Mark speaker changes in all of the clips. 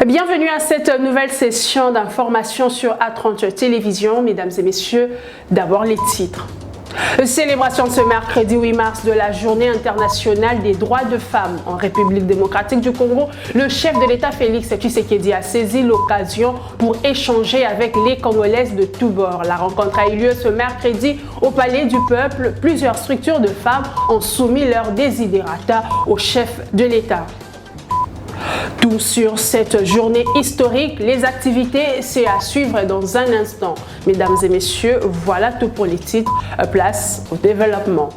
Speaker 1: Bienvenue à cette nouvelle session d'information sur A30 Télévision. Mesdames et messieurs, d'abord les titres. Célébration ce mercredi 8 mars de la Journée internationale des droits de femmes en République démocratique du Congo. Le chef de l'État Félix Tshisekedi a saisi l'occasion pour échanger avec les Congolaises de tous bords. La rencontre a eu lieu ce mercredi au Palais du Peuple. Plusieurs structures de femmes ont soumis leurs desiderata au chef de l'État. Tout sur cette journée historique, les activités, c'est à suivre dans un instant. Mesdames et messieurs, voilà tout pour les titres. Place au développement.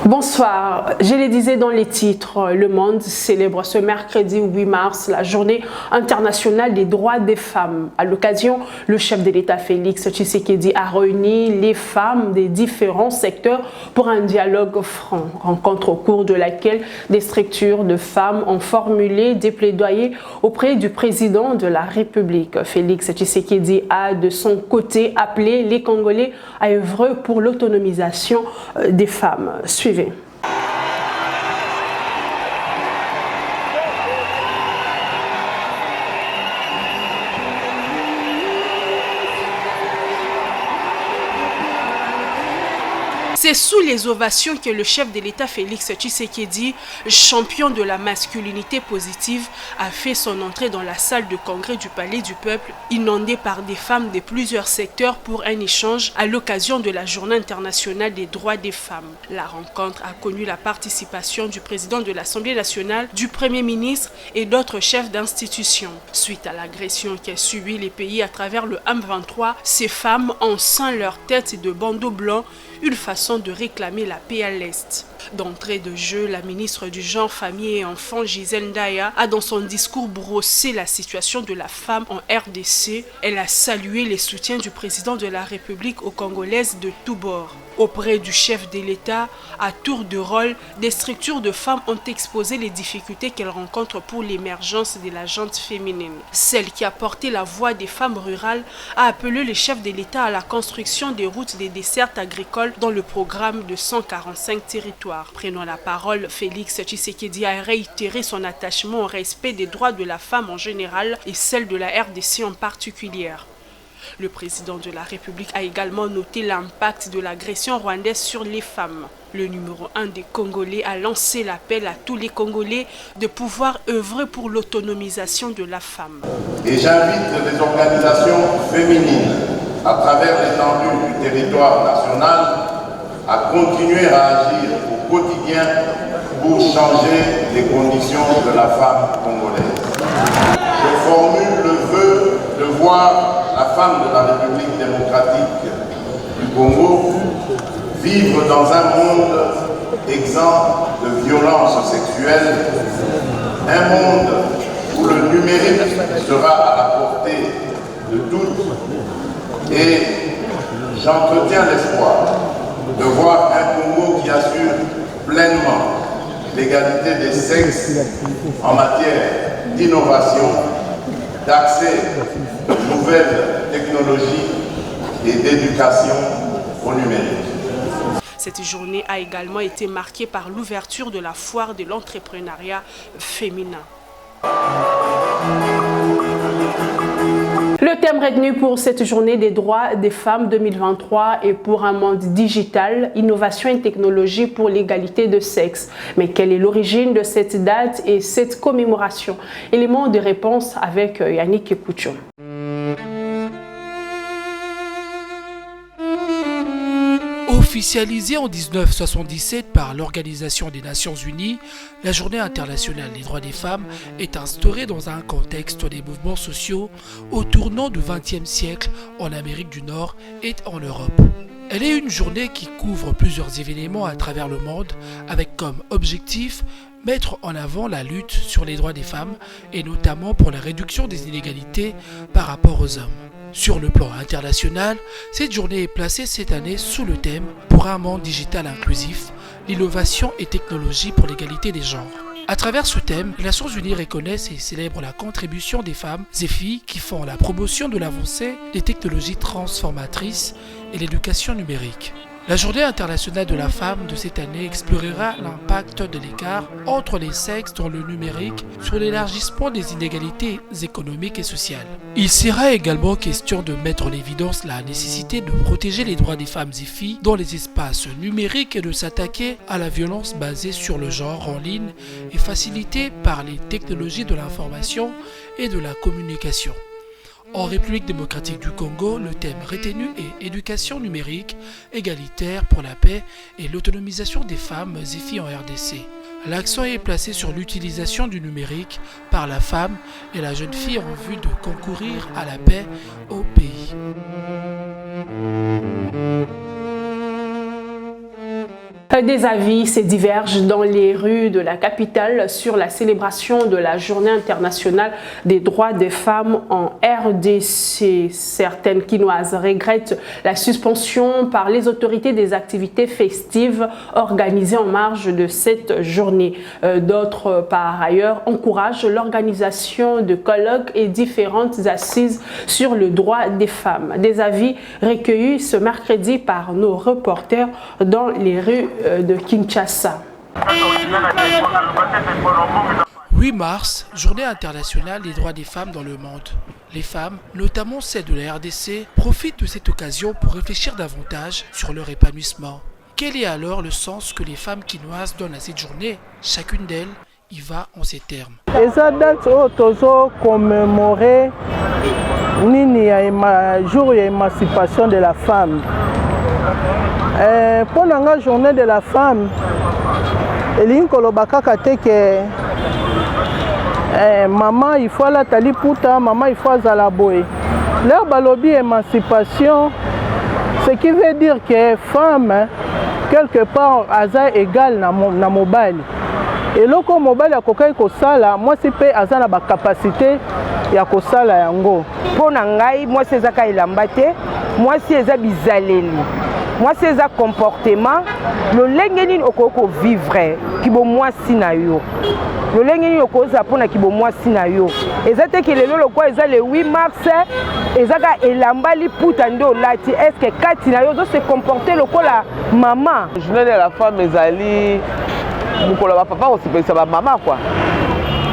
Speaker 1: Bonsoir, je le disais dans les titres, le monde célèbre ce mercredi 8 mars la journée internationale des droits des femmes. À l'occasion, le chef de l'État Félix Tshisekedi a réuni les femmes des différents secteurs pour un dialogue franc. Rencontre au cours de laquelle des structures de femmes ont formulé des plaidoyers auprès du président de la République. Félix Tshisekedi a de son côté appelé les Congolais à œuvrer pour l'autonomisation des femmes. Suivez. C'est sous les ovations que le chef de l'État Félix Tshisekedi, champion de la masculinité positive, a fait son entrée dans la salle de congrès du Palais du Peuple, inondée par des femmes de plusieurs secteurs pour un échange à l'occasion de la Journée internationale des droits des femmes. La rencontre a connu la participation du président de l'Assemblée nationale, du Premier ministre et d'autres chefs d'institutions. Suite à l'agression qui a subi les pays à travers le M23, ces femmes ont ceint leur tête de bandeaux blancs, une façon de réclamer la paix à l'Est. D'entrée de jeu, la ministre du Genre, Famille et Enfants, Gisèle Ndaya, a dans son discours brossé la situation de la femme en RDC. Elle a salué les soutiens du président de la République aux Congolaises de tous bords. Auprès du chef de l'État, à tour de rôle, des structures de femmes ont exposé les difficultés qu'elles rencontrent pour l'émergence de la gente féminine. Celle qui a porté la voix des femmes rurales a appelé le chef de l'État à la construction des routes des dessertes agricoles dans le programme de 145 territoires. Prenant la parole, Félix Tshisekedi a réitéré son attachement au respect des droits de la femme en général et celle de la RDC en particulier. Le président de la République a également noté l'impact de l'agression rwandaise sur les femmes. Le numéro 1 des Congolais a lancé l'appel à tous les Congolais de pouvoir œuvrer pour l'autonomisation de la femme.
Speaker 2: Et j'invite les organisations féminines à travers l'étendue du territoire national à continuer à agir au quotidien pour changer les conditions de la femme congolaise. Je formule le vœu de voir la femme de la République démocratique du Congo vivre dans un monde exempt de violences sexuelles, un monde où le numérique sera à la portée de toutes, et j'entretiens l'espoir de voir un Congo qui assure pleinement l'égalité des sexes en matière d'innovation, d'accès aux nouvelles technologies et d'éducation au numérique.
Speaker 1: Cette journée a également été marquée par l'ouverture de la foire de l'entrepreneuriat féminin. Le thème retenu pour cette journée des droits des femmes 2023 est pour un monde digital, innovation et technologie pour l'égalité de sexe. Mais quelle est l'origine de cette date et cette commémoration? Élément de réponse avec Yannick Koucho.
Speaker 3: Officialisée en 1977 par l'Organisation des Nations Unies, la Journée internationale des droits des femmes est instaurée dans un contexte des mouvements sociaux au tournant du XXe siècle en Amérique du Nord et en Europe. Elle est une journée qui couvre plusieurs événements à travers le monde avec comme objectif mettre en avant la lutte sur les droits des femmes et notamment pour la réduction des inégalités par rapport aux hommes. Sur le plan international, cette journée est placée cette année sous le thème « Pour un monde digital inclusif, l'innovation et technologie pour l'égalité des genres ». À travers ce thème, les Nations Unies reconnaissent et célèbrent la contribution des femmes et filles qui font la promotion de l'avancée des technologies transformatrices et l'éducation numérique. La Journée internationale de la femme de cette année explorera l'impact de l'écart entre les sexes dans le numérique sur l'élargissement des inégalités économiques et sociales. Il sera également question de mettre en évidence la nécessité de protéger les droits des femmes et filles dans les espaces numériques et de s'attaquer à la violence basée sur le genre en ligne et facilitée par les technologies de l'information et de la communication. En République démocratique du Congo, le thème retenu est éducation numérique, égalitaire pour la paix et l'autonomisation des femmes et filles en RDC. L'accent est placé sur l'utilisation du numérique par la femme et la jeune fille en vue de concourir à la paix au pays.
Speaker 1: Des avis se divergent dans les rues de la capitale sur la célébration de la Journée internationale des droits des femmes en RDC. Certaines Quinoises regrettent la suspension par les autorités des activités festives organisées en marge de cette journée. D'autres, par ailleurs, encouragent l'organisation de colloques et différentes assises sur le droit des femmes. Des avis recueillis ce mercredi par nos reporters dans les rues de Kinshasa.
Speaker 3: 8 mars, Journée internationale des droits des femmes dans le monde. Les femmes, notamment celles de la RDC, profitent de cette occasion pour réfléchir davantage sur leur épanouissement. Quel est alors le sens que les femmes quinoises donnent à cette journée? Chacune d'elles y va en ces termes.
Speaker 4: Eza date oyo tozo commémorer nini ya jour ya émancipation de la femme. Pendant la journée de la femme, elingi koloba kaka te ke maman il faut la tali puta, maman il faut azala boye. Leur balobi émancipation, ce qui veut dire que femme quelque part aza égal na mobali. Et loko mobali akokai kosala, moi si pe aza na ba capacité ya kosala yango.
Speaker 5: Pona ngai moi c'est zaka ilamba te, moi si eza bizaleli. Moi c'est un comportement le lengeni okoko vivre kibo moi sinayo le lengeni okoza pona kibo moi sinayo ezate ke lelo lokwa eza le 8 mars ezaka elamba liputa ndo lati est-ce que kati nayo zo se comporter lokola maman.
Speaker 6: Journée de la femme ezali mukolo ba papa osipesa ba mama quoi.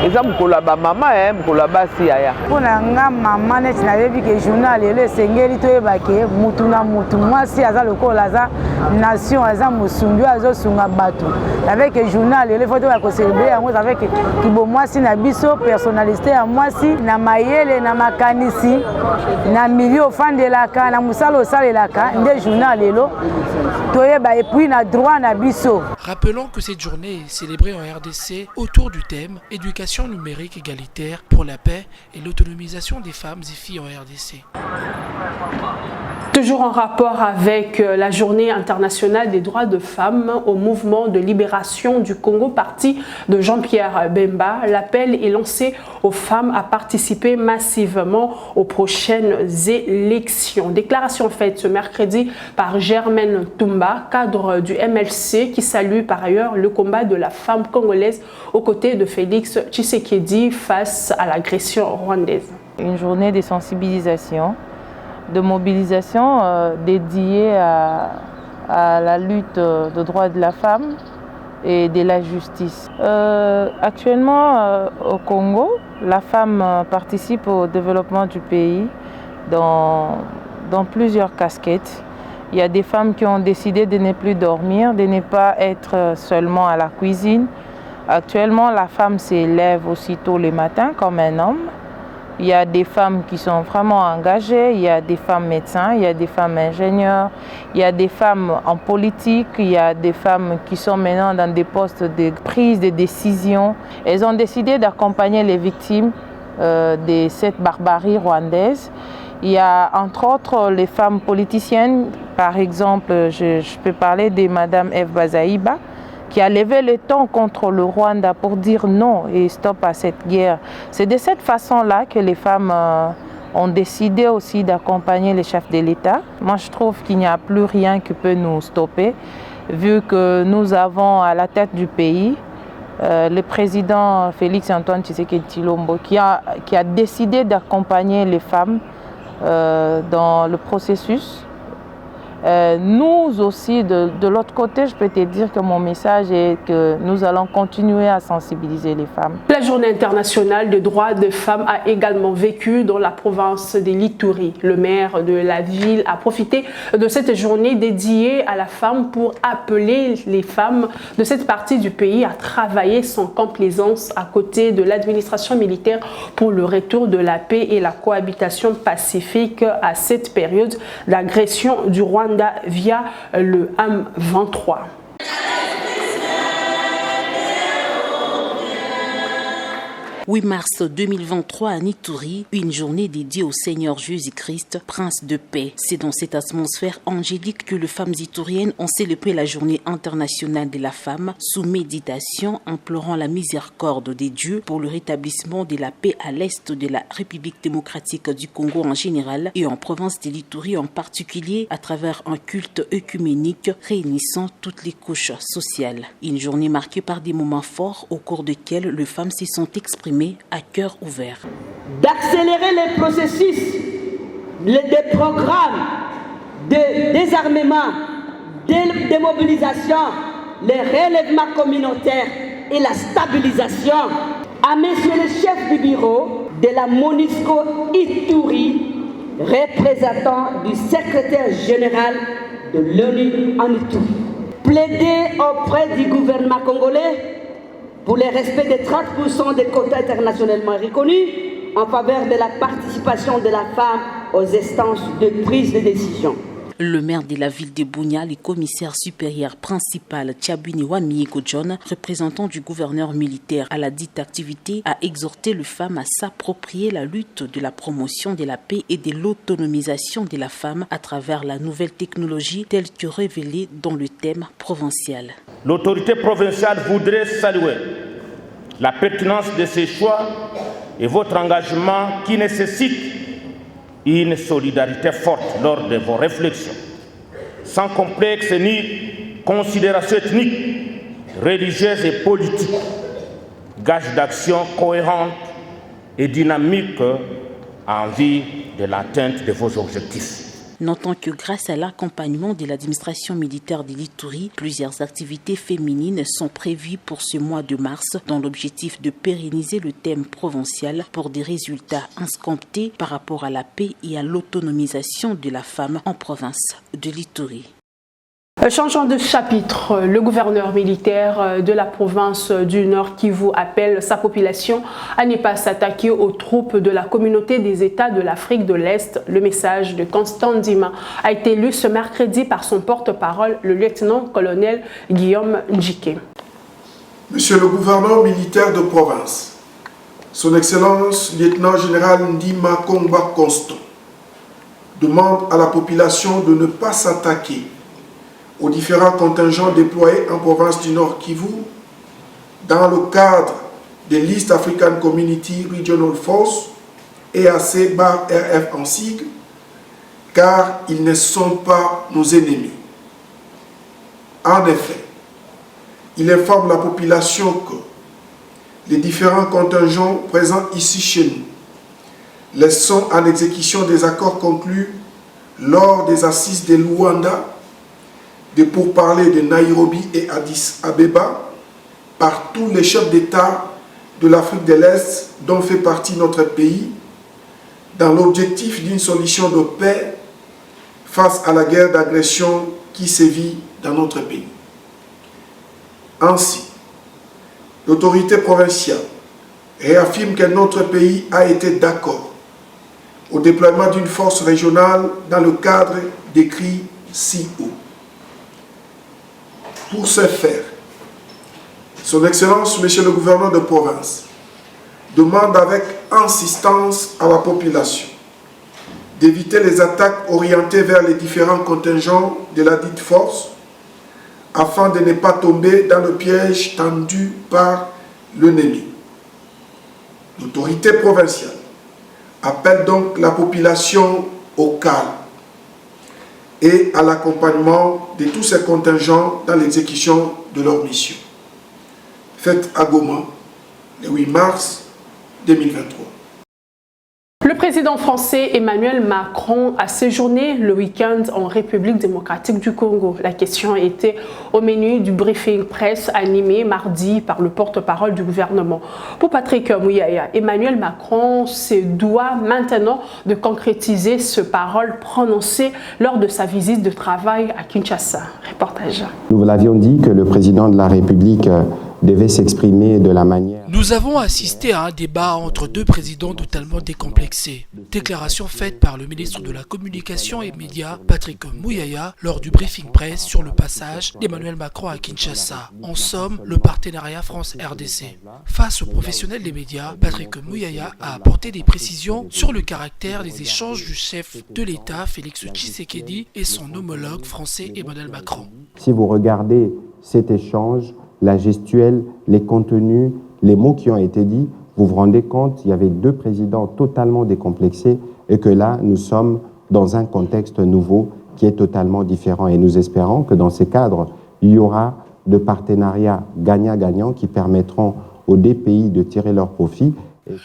Speaker 6: Eza mukolo ba mama mukolo basi yaya.
Speaker 5: Pona nga mama neti na yebi ke journal lelo sengeli to yebake mutu na mutu mwasi aza lokola za nation aza musumbi azo sunga batu. Avec journal lelo faut to ko célébrer yango avec kibo mwasi na biso personnalité ya mwasi na mayele na makanisi na milieu fandelaka na musalo salelaka nde journal lelo to yeba et puis na droit na biso.
Speaker 3: Rappelons que cette journée est célébrée en RDC autour du thème éducation numérique égalitaire pour la paix et l'autonomisation des femmes et filles en RDC.
Speaker 1: Toujours en rapport avec la Journée internationale des droits de femmes au mouvement de libération du Congo, parti de Jean-Pierre Bemba, l'appel est lancé aux femmes à participer massivement aux prochaines élections. Déclaration faite ce mercredi par Germaine Toumba, cadre du MLC, qui salue par ailleurs le combat de la femme congolaise aux côtés de Félix Tshisekedi face à l'agression rwandaise.
Speaker 7: Une journée de sensibilisation, de mobilisation dédiée à la lutte des droits de la femme et de la justice. Actuellement, au Congo, la femme participe au développement du pays dans plusieurs casquettes. Il y a des femmes qui ont décidé de ne plus dormir, de ne pas être seulement à la cuisine. Actuellement, la femme s'élève aussitôt le matin comme un homme. Il y a des femmes qui sont vraiment engagées, il y a des femmes médecins, il y a des femmes ingénieurs, il y a des femmes en politique, il y a des femmes qui sont maintenant dans des postes de prise de décision. Elles ont décidé d'accompagner les victimes de cette barbarie rwandaise. Il y a entre autres les femmes politiciennes, par exemple, je peux parler de Madame Eve Bazaïba, qui a levé le ton contre le Rwanda pour dire non et stop à cette guerre. C'est de cette façon-là que les femmes ont décidé aussi d'accompagner les chefs de l'État. Moi, je trouve qu'il n'y a plus rien qui peut nous stopper, vu que nous avons à la tête du pays le président Félix Antoine Tshisekedi Tshilombo, qui a décidé d'accompagner les femmes dans le processus Nous aussi, de l'autre côté, je peux te dire que mon message est que nous allons continuer à sensibiliser les femmes.
Speaker 1: La Journée internationale des droits des femmes a également vécu dans la province de l'Ituri. Le maire de la ville a profité de cette journée dédiée à la femme pour appeler les femmes de cette partie du pays à travailler sans complaisance à côté de l'administration militaire pour le retour de la paix et la cohabitation pacifique à cette période d'agression du Rwanda via le M23.
Speaker 8: 8 mars 2023 à Ituri, une journée dédiée au Seigneur Jésus-Christ, Prince de paix. C'est dans cette atmosphère angélique que les femmes ituriennes ont célébré la Journée internationale de la femme sous méditation, implorant la miséricorde des dieux pour le rétablissement de la paix à l'est de la République démocratique du Congo en général et en province de l'Ituri en particulier à travers un culte œcuménique réunissant toutes les couches sociales. Une journée marquée par des moments forts au cours desquels les femmes se sont exprimées à cœur ouvert.
Speaker 9: D'accélérer les processus, des programmes de désarmement, de démobilisation, les relèvements communautaires et la stabilisation. À monsieur le chef du bureau de la MONUSCO Ituri, représentant du secrétaire général de l'ONU en Ituri. Plaider auprès du gouvernement congolais pour le respect des 30% des quotas internationalement reconnus en faveur de la participation de la femme aux instances de prise de décision.
Speaker 8: Le maire de la ville de Bunia, le commissaire supérieur principal Tchabuni Wamieko John, représentant du gouverneur militaire à la dite activité, a exhorté les femmes à s'approprier la lutte de la promotion de la paix et de l'autonomisation de la femme à travers la nouvelle technologie telle que révélée dans le thème provincial.
Speaker 10: L'autorité provinciale voudrait saluer la pertinence de ces choix et votre engagement qui nécessite une solidarité forte lors de vos réflexions, sans complexe ni considération ethnique, religieuse et politique, gage d'action cohérente et dynamique en vue de l'atteinte de vos objectifs.
Speaker 8: Notons que grâce à l'accompagnement de l'administration militaire de l'Ituri, plusieurs activités féminines sont prévues pour ce mois de mars dans l'objectif de pérenniser le thème provincial pour des résultats escomptés par rapport à la paix et à l'autonomisation de la femme en province de l'Ituri.
Speaker 1: Changeons de chapitre, le gouverneur militaire de la province du Nord Kivu appelle sa population à ne pas s'attaquer aux troupes de la communauté des États de l'Afrique de l'Est. Le message de Constant Ndima a été lu ce mercredi par son porte-parole, le lieutenant-colonel Guillaume Njike.
Speaker 11: Monsieur le gouverneur militaire de province, son Excellence lieutenant-général Ndima Kongba Constant demande à la population de ne pas s'attaquer aux différents contingents déployés en province du Nord Kivu dans le cadre de l'East African Community Regional Force, EAC-RF en sigle, car ils ne sont pas nos ennemis. En effet, il informe la population que les différents contingents présents ici chez nous laissent en exécution des accords conclus lors des assises de Luanda, de pourparlers de Nairobi et Addis Abeba par tous les chefs d'État de l'Afrique de l'Est dont fait partie notre pays, dans l'objectif d'une solution de paix face à la guerre d'agression qui sévit dans notre pays. Ainsi, l'autorité provinciale réaffirme que notre pays a été d'accord au déploiement d'une force régionale dans le cadre décrit ci-haut. Pour ce faire, Son Excellence, Monsieur le gouverneur de province, demande avec insistance à la population d'éviter les attaques orientées vers les différents contingents de la dite force afin de ne pas tomber dans le piège tendu par l'ennemi. L'autorité provinciale appelle donc la population au calme et à l'accompagnement de tous ces contingents dans l'exécution de leur mission. Faite à Goma, le 8 mars 2023.
Speaker 1: Le Le président français Emmanuel Macron a séjourné le week-end en République démocratique du Congo. La question était au menu du briefing presse animé mardi par le porte-parole du gouvernement. Pour Patrick Mouyaya, Emmanuel Macron se doit maintenant de concrétiser ce parole prononcé lors de sa visite de travail à Kinshasa. Reportage.
Speaker 12: Nous l'avions dit que le président de la République devait s'exprimer de la manière...
Speaker 3: Nous avons assisté à un débat entre deux présidents totalement décomplexés. Déclaration faite par le ministre de la Communication et Médias, Patrick Mouyaya, lors du briefing presse sur le passage d'Emmanuel Macron à Kinshasa. En somme, le partenariat France-RDC. Face aux professionnels des médias, Patrick Mouyaya a apporté des précisions sur le caractère des échanges du chef de l'État, Félix Tshisekedi, et son homologue français Emmanuel Macron.
Speaker 12: Si vous regardez cet échange, la gestuelle, les contenus, les mots qui ont été dits, vous vous rendez compte, il y avait deux présidents totalement décomplexés et que là, nous sommes dans un contexte nouveau qui est totalement différent. Et nous espérons que dans ces cadres, il y aura de partenariats gagnant-gagnant qui permettront aux deux pays de tirer leur profit.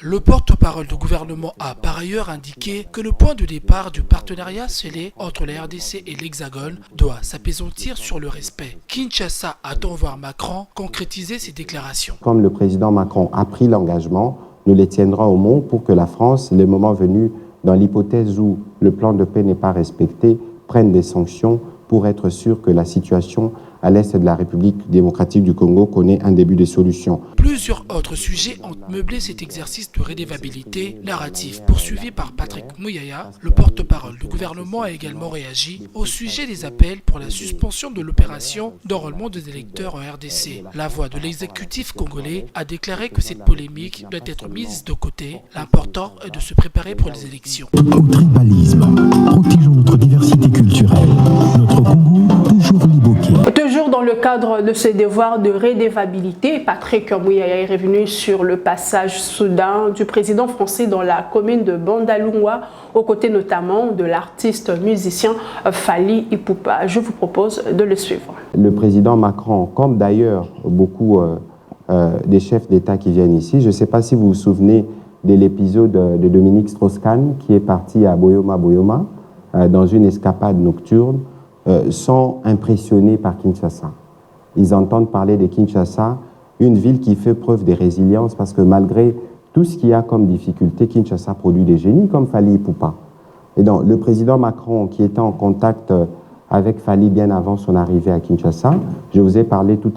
Speaker 3: Le porte-parole du gouvernement a par ailleurs indiqué que le point de départ du partenariat scellé entre la RDC et l'Hexagone doit s'appesantir sur le respect. Kinshasa attend voir Macron concrétiser ses déclarations.
Speaker 12: Comme le président Macron a pris l'engagement, nous les tiendrons au mot pour que la France, le moment venu, dans l'hypothèse où le plan de paix n'est pas respecté, prenne des sanctions pour être sûr que la situation à l'est de la République démocratique du Congo connaît un début de solution.
Speaker 3: Plusieurs autres sujets ont meublé cet exercice de redevabilité narrative. Poursuivi par Patrick Mouyaya, le porte-parole du gouvernement a également réagi au sujet des appels pour la suspension de l'opération d'enrôlement des électeurs en RDC. La voix de l'exécutif congolais a déclaré que cette polémique doit être mise de côté. L'important est de se préparer pour les élections.
Speaker 13: Au tribalisme, protégeons notre diversité culturelle. Notre Congo, toujours liboqué.
Speaker 1: Toujours dans le cadre de ce devoir de redevabilité, Patrick Mouyaya est revenu sur le passage soudain du président français dans la commune de Bandalungwa, aux côtés notamment de l'artiste musicien Fally Ipupa. Je vous propose de le suivre.
Speaker 12: Le président Macron, comme d'ailleurs beaucoup des chefs d'État qui viennent ici, je ne sais pas si vous vous souvenez de l'épisode de Dominique Strauss-Kahn qui est parti à Boyoma dans une escapade nocturne, sont impressionnés par Kinshasa. Ils entendent parler de Kinshasa, une ville qui fait preuve de résilience parce que malgré tout ce qu'il y a comme difficulté, Kinshasa produit des génies comme Fally Ipupa. Et donc le président Macron qui était en contact avec Fally bien avant son arrivée à Kinshasa, je vous ai parlé tout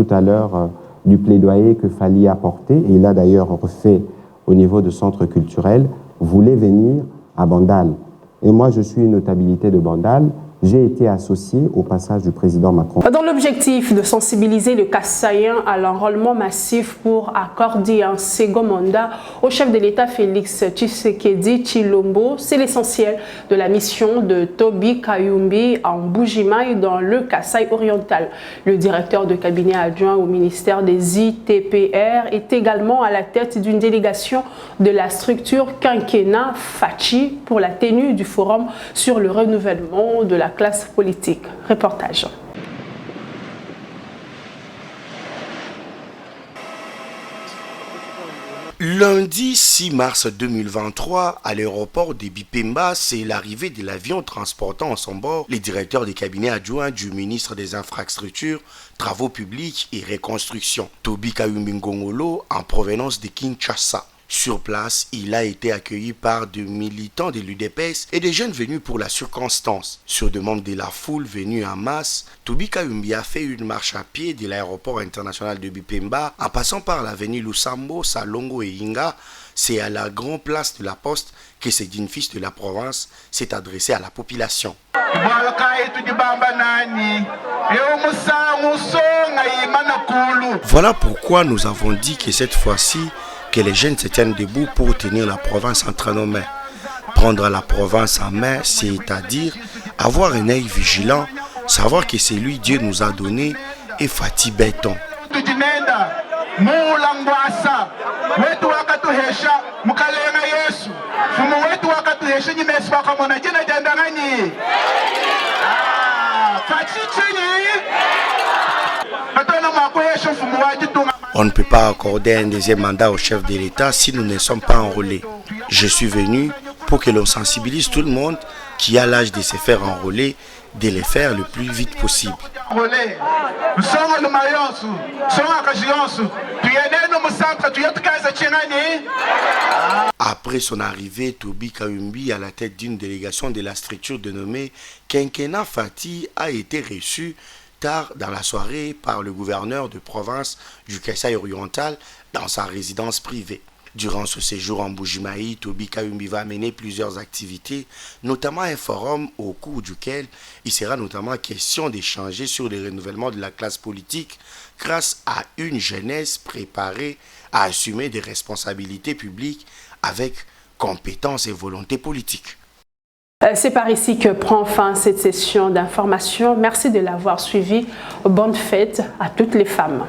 Speaker 12: à l'heure du plaidoyer que Fally a porté, et il a d'ailleurs refait au niveau de centre culturel, voulait venir à Bandal. Et moi je suis une notabilité de Bandal. J'ai été associé au passage du président Macron.
Speaker 1: Dans l'objectif de sensibiliser le Kassaïen à l'enrôlement massif pour accorder un second mandat au chef de l'État Félix Tshisekedi Tshilombo, c'est l'essentiel de la mission de Toby Kayumbi en Bujimaï dans le Kasaï oriental. Le directeur de cabinet adjoint au ministère des ITPR est également à la tête d'une délégation de la structure quinquennat Fachi pour la tenue du forum sur le renouvellement de la classe politique. Reportage.
Speaker 14: Lundi 6 mars 2023, à l'aéroport de Bipemba, c'est l'arrivée de l'avion transportant en son bord les directeurs des cabinets adjoints du ministre des Infrastructures, Travaux publics et Reconstruction, Toby Kayumbi Ngongolo, en provenance de Kinshasa. Sur place, il a été accueilli par des militants de l'UDPS et des jeunes venus pour la circonstance. Sur demande de la foule venue en masse, Toby Kayumbi a fait une marche à pied de l'aéroport international de Bipemba en passant par l'avenue Lusambo, Salongo et Inga. C'est à la grande place de la Poste que ce digne fils de la province s'est adressé à la population. Voilà pourquoi nous avons dit que cette fois-ci, que les jeunes se tiennent debout pour tenir la province entre nos mains. Prendre la province en main, c'est-à-dire avoir un œil vigilant, savoir que c'est lui Dieu nous a donné et Fati Béton. On ne peut pas accorder un deuxième mandat au chef de l'État si nous ne sommes pas enrôlés. Je suis venu pour que l'on sensibilise tout le monde qui a l'âge de se faire enrôler, de le faire le plus vite possible. Après son arrivée, Toby Kayumbi, à la tête d'une délégation de la structure dénommée Quinquennat Fati, a été reçu tard dans la soirée par le gouverneur de province du Kasaï oriental dans sa résidence privée. Durant ce séjour en Bujimaï, Toby Kayumbi va mener plusieurs activités, notamment un forum au cours duquel il sera notamment question d'échanger sur le renouvellement de la classe politique grâce à une jeunesse préparée à assumer des responsabilités publiques avec compétences et volonté politique.
Speaker 1: C'est par ici que prend fin cette session d'information. Merci de l'avoir suivi. Bonne fête à toutes les femmes.